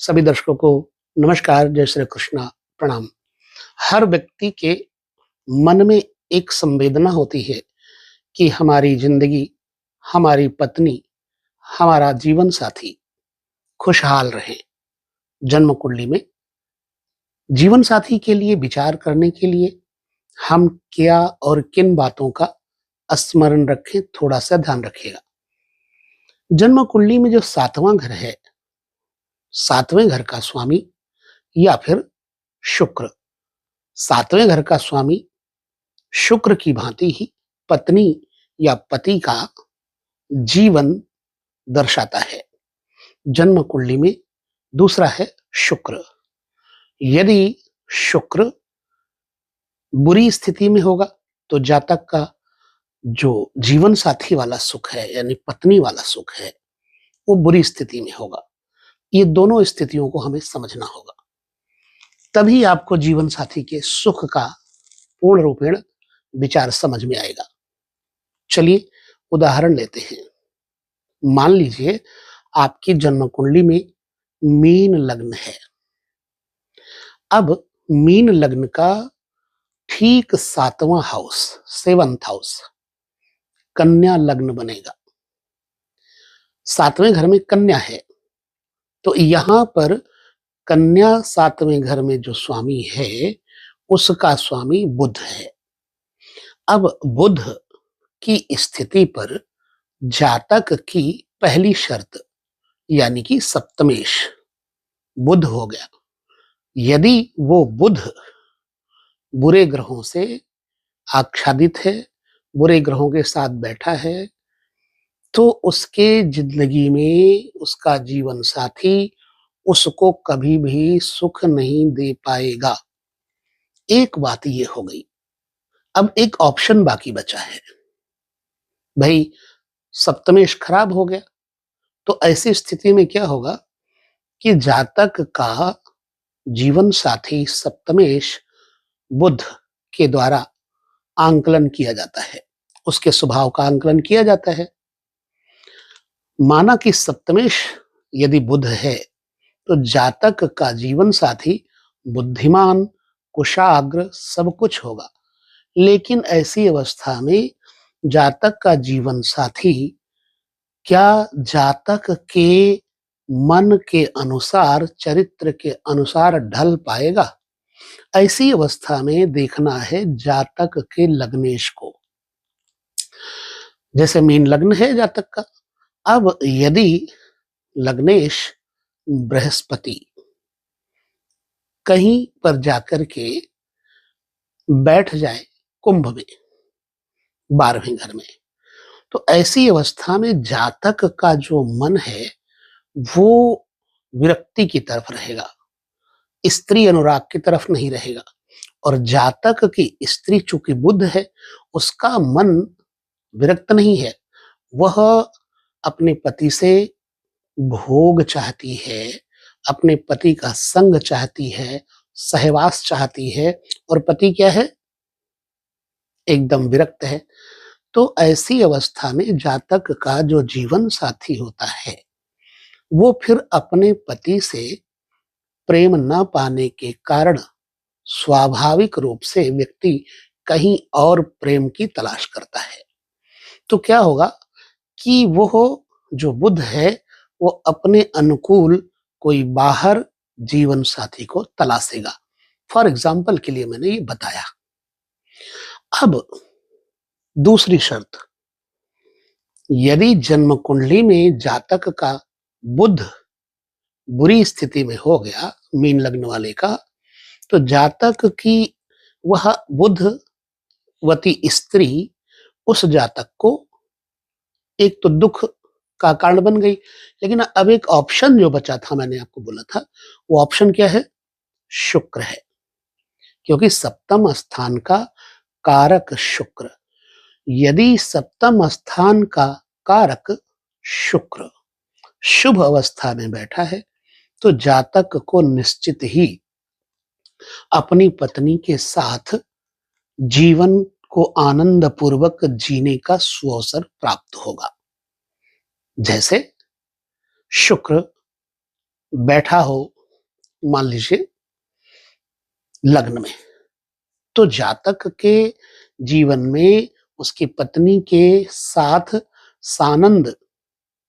सभी दर्शकों को नमस्कार, जय श्री कृष्णा, प्रणाम। हर व्यक्ति के मन में एक संवेदना होती है कि हमारी जिंदगी, हमारी पत्नी, हमारा जीवन साथी खुशहाल रहे। जन्म कुंडली में जीवन साथी के लिए विचार करने के लिए हम क्या और किन बातों का स्मरण रखें, थोड़ा सा ध्यान रखिएगा। जन्म कुंडली में जो 7वां घर है, 7वें घर का स्वामी या फिर शुक्र, 7वें घर का स्वामी शुक्र की भांति ही पत्नी या पति का जीवन दर्शाता है। जन्म कुंडली में दूसरा है शुक्र। यदि शुक्र बुरी स्थिति में होगा तो जातक का जो जीवन साथी वाला सुख है, यानी पत्नी वाला सुख है, वो बुरी स्थिति में होगा। ये दोनों स्थितियों को हमें समझना होगा, तभी आपको जीवन साथी के सुख का पूर्ण रूपेण विचार समझ में आएगा। चलिए उदाहरण लेते हैं। मान लीजिए आपकी जन्म कुंडली में मीन लग्न है। अब मीन लग्न का ठीक 7वां हाउस, 7th हाउस कन्या लग्न बनेगा। 7वें घर में कन्या है, तो यहां पर कन्या 7वें घर में जो स्वामी है उसका स्वामी बुध है। अब बुध की स्थिति पर जातक की पहली शर्त यानी कि सप्तमेश बुध हो गया। यदि वो बुध बुरे ग्रहों से आच्छादित है, बुरे ग्रहों के साथ बैठा है, तो उसके जिंदगी में उसका जीवन साथी उसको कभी भी सुख नहीं दे पाएगा। एक बात ये हो गई। अब एक ऑप्शन बाकी बचा है। भाई सप्तमेश खराब हो गया, तो ऐसी स्थिति में क्या होगा कि जातक का जीवन साथी सप्तमेश बुध के द्वारा आंकलन किया जाता है, उसके स्वभाव का आंकलन किया जाता है। माना कि सप्तमेश यदि बुध है तो जातक का जीवन साथी बुद्धिमान, कुशाग्र सब कुछ होगा, लेकिन ऐसी अवस्था में जातक का जीवन साथी क्या जातक के मन के अनुसार, चरित्र के अनुसार ढल पाएगा? ऐसी अवस्था में देखना है जातक के लग्नेश को। जैसे मीन लग्न है जातक का, अब यदि लग्नेश बृहस्पति कहीं पर जाकर के बैठ जाए कुंभ में, 12वें घर में, तो ऐसी अवस्था में जातक का जो मन है वो विरक्ति की तरफ रहेगा, स्त्री अनुराग की तरफ नहीं रहेगा। और जातक की स्त्री चूंकि बुध है, उसका मन विरक्त नहीं है, वह अपने पति से भोग चाहती है, अपने पति का संग चाहती है, सहवास चाहती है, और पति क्या है? एकदम विरक्त है। तो ऐसी अवस्था में जातक का जो जीवन साथी होता है वो फिर अपने पति से प्रेम न पाने के कारण स्वाभाविक रूप से व्यक्ति कहीं और प्रेम की तलाश करता है। तो क्या होगा कि वो जो बुध है वो अपने अनुकूल कोई बाहर जीवन साथी को तलाशेगा। फॉर एग्जाम्पल के लिए मैंने ये बताया। अब दूसरी शर्त, यदि जन्म कुंडली में जातक का बुध बुरी स्थिति में हो गया, मीन लग्न वाले का, तो जातक की वह बुधवती स्त्री उस जातक को एक तो दुख का कारण बन गई, लेकिन अब एक ऑप्शन जो बचा था, मैंने आपको बोला था, वो ऑप्शन क्या है? शुक्र है। क्योंकि सप्तम स्थान का कारक शुक्र, यदि सप्तम स्थान का कारक शुक्र शुभ अवस्था में बैठा है तो जातक को निश्चित ही अपनी पत्नी के साथ जीवन को आनंद पूर्वक जीने का सुअवसर प्राप्त होगा। जैसे शुक्र बैठा हो मान लीजिए लग्न में, तो जातक के जीवन में उसकी पत्नी के साथ सानंद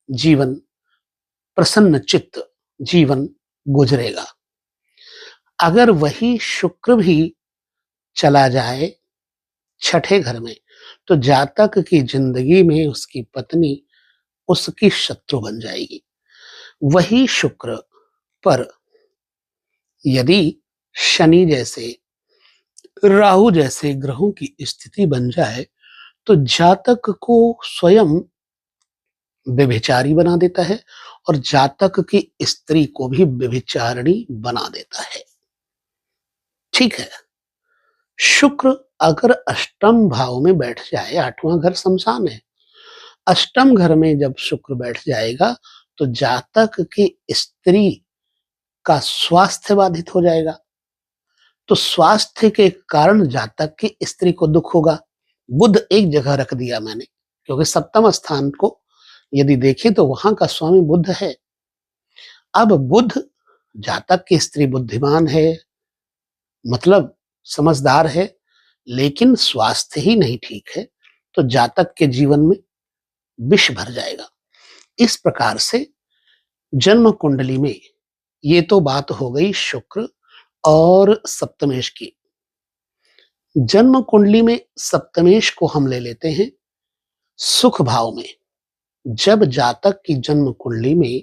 जीवन, प्रसन्न चित्त जीवन गुजरेगा। अगर वही शुक्र भी चला जाए छठे घर में, तो जातक की जिंदगी में उसकी पत्नी उसकी शत्रु बन जाएगी। वही शुक्र पर यदि शनि जैसे, राहु जैसे ग्रहों की स्थिति बन जाए, तो जातक को स्वयं व्यभिचारी बना देता है और जातक की स्त्री को भी व्यभिचारिणी बना देता है। ठीक है। शुक्र अगर अष्टम भाव में बैठ जाए, आठवां घर श्मशान है, अष्टम घर में जब शुक्र बैठ जाएगा तो जातक की स्त्री का स्वास्थ्य बाधित हो जाएगा। तो स्वास्थ्य के कारण जातक की स्त्री को दुख होगा। बुध एक जगह रख दिया मैंने, क्योंकि सप्तम स्थान को यदि देखें तो वहां का स्वामी बुध है। अब बुध, जातक की स्त्री बुद्धिमान है, मतलब समझदार है, लेकिन स्वास्थ्य ही नहीं ठीक है, तो जातक के जीवन में विष भर जाएगा। इस प्रकार से जन्म कुंडली में ये तो बात हो गई शुक्र और सप्तमेश की। जन्म कुंडली में सप्तमेश को हम ले लेते हैं सुख भाव में। जब जातक की जन्म कुंडली में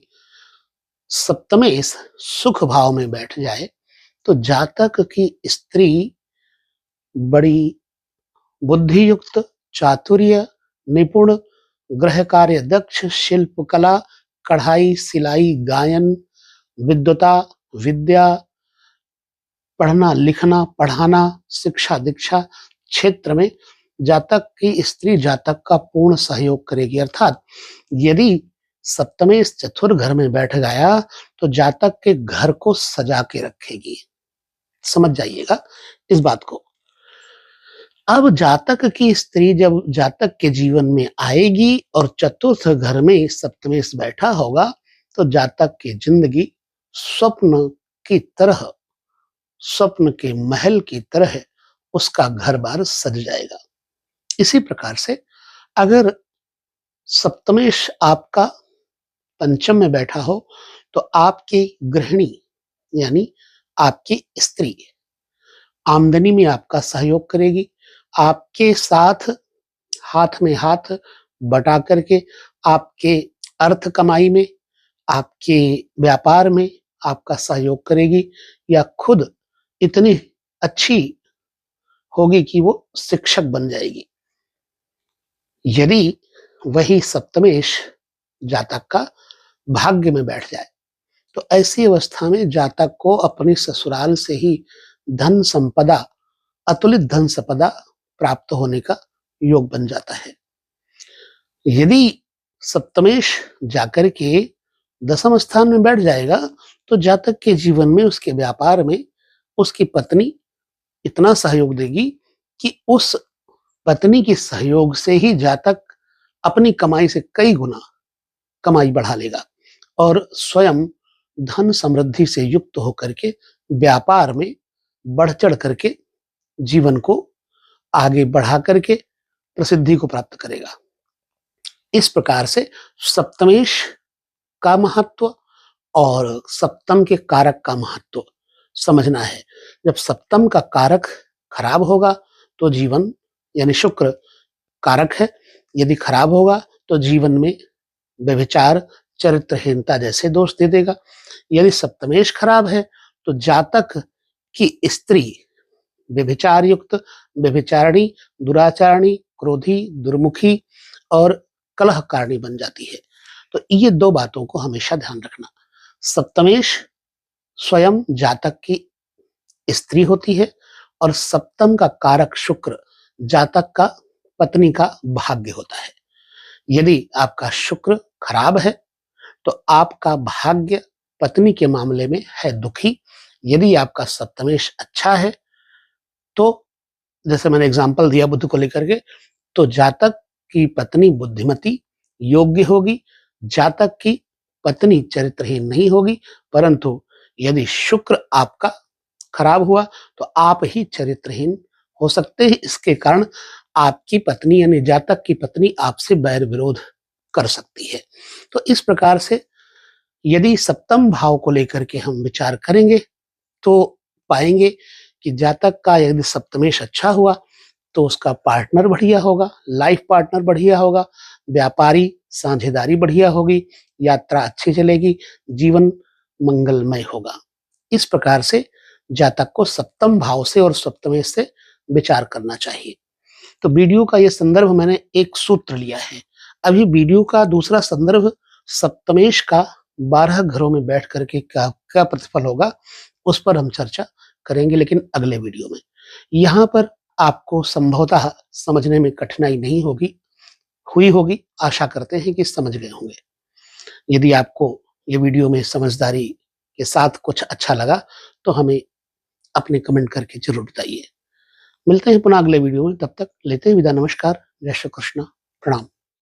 सप्तमेश सुख भाव में बैठ जाए, तो जातक की स्त्री बड़ी बुद्धि युक्त, चातुर्य निपुण, गृह कार्य दक्ष, शिल्प कला, कढ़ाई सिलाई, गायन, विद्वता, विद्या, पढ़ना लिखना, पढ़ाना, शिक्षा दीक्षा क्षेत्र में जातक की स्त्री जातक का पूर्ण सहयोग करेगी। अर्थात यदि सप्तमेश चतुर्थ घर में बैठ गया तो जातक के घर को सजा के रखेगी। समझ जाइएगा इस बात को। अब जातक की स्त्री जब जातक के जीवन में आएगी और चतुर्थ घर में सप्तमेश बैठा होगा, तो जातक की जिंदगी स्वप्न की तरह, स्वप्न के महल की तरह उसका घर बार सज जाएगा। इसी प्रकार से अगर सप्तमेश आपका पंचम में बैठा हो, तो आपकी गृहिणी यानी आपकी स्त्री आमदनी में आपका सहयोग करेगी, आपके साथ हाथ में हाथ बटा करके आपके अर्थ कमाई में, आपके व्यापार में आपका सहयोग करेगी, या खुद इतनी अच्छी होगी कि वो शिक्षक बन जाएगी। यदि वही सप्तमेश जातक का भाग्य में बैठ जाए, तो ऐसी अवस्था में जातक को अपनी ससुराल से ही धन संपदा, अतुलित धन संपदा प्राप्त होने का योग बन जाता है। यदि सप्तमेश जाकर के दसम स्थान में बैठ जाएगा, तो जातक के जीवन में, उसके व्यापार में उसकी पत्नी इतना सहयोग देगी कि उस पत्नी के सहयोग से ही जातक अपनी कमाई से कई गुना कमाई बढ़ा लेगा और स्वयं धन समृद्धि से युक्त होकर के व्यापार में बढ़ चढ़ करके जीवन को आगे बढ़ा करके प्रसिद्धि को प्राप्त करेगा। इस प्रकार से सप्तमेश का महत्व और सप्तम के कारक का महत्व समझना है। जब सप्तम का कारक खराब होगा तो जीवन, यानी शुक्र कारक है, यदि खराब होगा तो जीवन में व्यभिचार, चरित्रहीनता जैसे दोष दे देगा। यदि सप्तमेश खराब है तो जातक की स्त्री व्यभिचार युक्त, व्यभिचारिणी, दुराचारिणी, क्रोधी, दुर्मुखी और कलहकारिणी बन जाती है। तो ये दो बातों को हमेशा ध्यान रखना। सप्तमेश स्वयं जातक की स्त्री होती है और सप्तम का कारक शुक्र जातक का, पत्नी का भाग्य होता है। यदि आपका शुक्र खराब है तो आपका भाग्य पत्नी के मामले में है दुखी। यदि आपका सप्तमेश अच्छा है तो, जैसे मैंने एग्जांपल दिया बुध को लेकर के, तो जातक की पत्नी बुद्धिमती, योग्य होगी, जातक की पत्नी चरित्रहीन नहीं होगी, परंतु यदि शुक्र आपका खराब हुआ तो आप ही चरित्रहीन हो सकते हैं। इसके कारण आपकी पत्नी यानी जातक की पत्नी आपसे बैर विरोध कर सकती है। तो इस प्रकार से यदि सप्तम भाव को लेकर के हम विचार करेंगे तो पाएंगे कि जातक का यदि सप्तमेश अच्छा हुआ तो उसका पार्टनर बढ़िया होगा, लाइफ पार्टनर बढ़िया होगा, व्यापारी साझेदारी बढ़िया होगी, यात्रा अच्छी चलेगी, जीवन मंगलमय होगा। इस प्रकार से जातक को सप्तम भाव से और सप्तमेश से विचार करना चाहिए। तो वीडियो का ये संदर्भ मैंने एक सूत्र लिया है। अभी वीडियो का दूसरा संदर्भ सप्तमेश का 12 घरों में बैठ करके क्या क्या प्रतिफल होगा उस पर हम चर्चा करेंगे, लेकिन अगले वीडियो में। यहाँ पर आपको संभवतः समझने में कठिनाई नहीं हुई होगी। आशा करते हैं कि समझ गए होंगे। यदि आपको ये वीडियो में समझदारी के साथ कुछ अच्छा लगा तो हमें अपने कमेंट करके जरूर बताइए। मिलते हैं पुनः अगले वीडियो में, तब तक लेते हैं विदा। नमस्कार, जय श्री कृष्ण, प्रणाम।